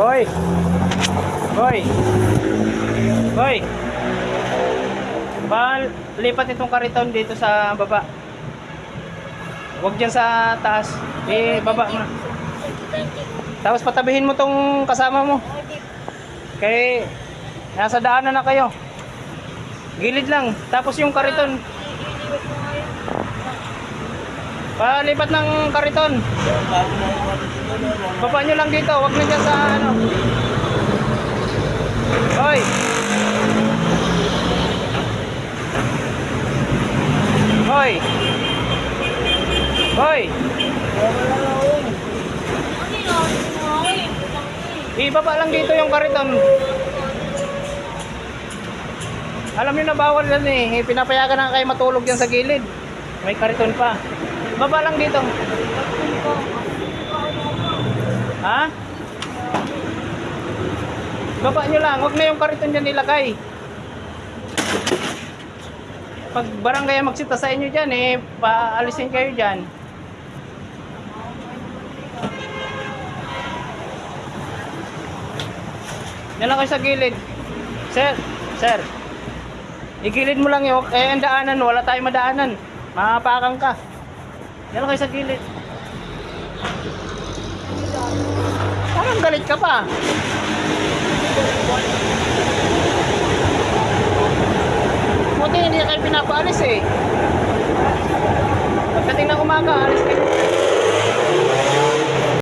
Boy! Boy! Boy! Lipat itong kariton dito sa baba. Huwag dyan sa taas. Baba mo na. Tapos patabihin mo tong kasama mo. Kaya nasa daanan na kayo. Gilid lang. Tapos yung kariton. Palipat ng kariton. Baba nyo lang dito. Huwag na dyan sa ano. Hoy! Hoy! Hoy! Ibaba lang dito yung kariton. Alam niyo na bawal yan eh. Pinapayagan na kayo matulog yan sa gilid. May kariton pa. Baba lang dito. Ha? Baba nyo lang. Huwag na yung kariton dyan nilagay. Pag barangay magsita sa inyo dyan eh, paalisin kayo dyan. Yan lang kayo sa gilid. Sir, sir. Igilid mo lang yung, ang daanan, wala tayong madaanan. Mapakan ka. Yan lang kayo sa gilid. Parang galit ka pa. Buti hindi kayo pinapaalis eh.